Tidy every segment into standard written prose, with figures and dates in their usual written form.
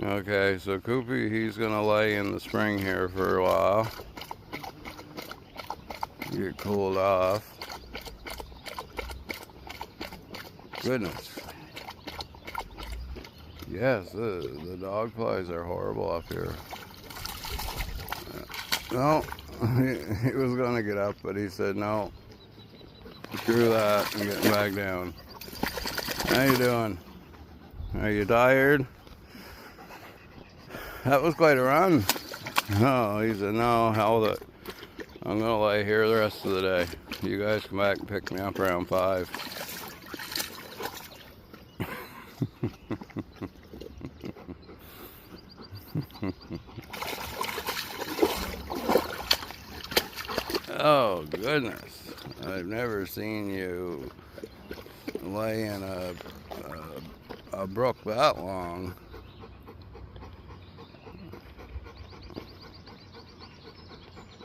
Okay, so Koopy, he's gonna lay in the spring here for a while. Get cooled off. Goodness. Yes, the dog flies are horrible up here. No, he was gonna get up, but he said no. Screw that, I'm getting back down. How you doing? Are you tired? That was quite a run. No, he said no, hell with it. I'm gonna lay here the rest of the day. You guys come back and pick me up around 5. Oh goodness, I've never seen you lay in a brook that long.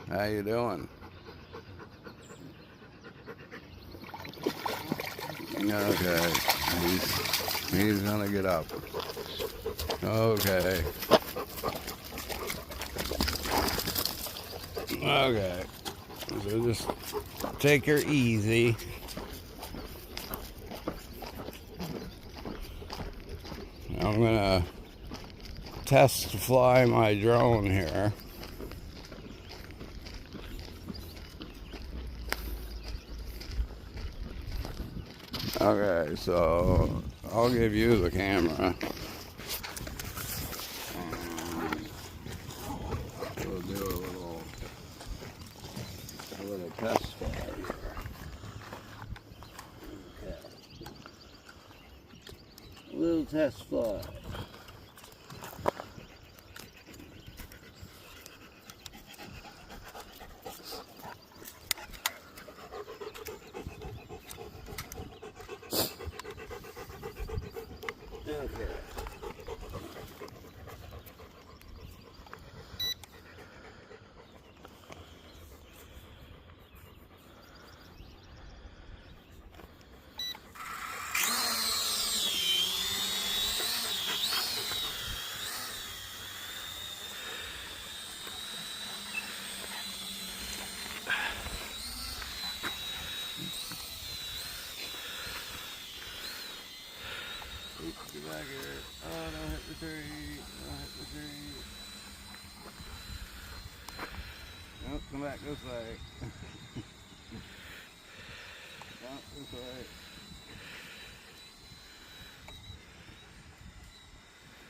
How you doing? Okay, he's gonna get up. Okay. Okay. So just take her easy. I'm gonna test fly my drone here. Okay, so I'll give you the camera. We'll do a little test flight here. Okay. A little test flight. Okay. Get back here. Oh, don't hit the tree. Don't hit the tree. Nope, come back this way. Nope, this way.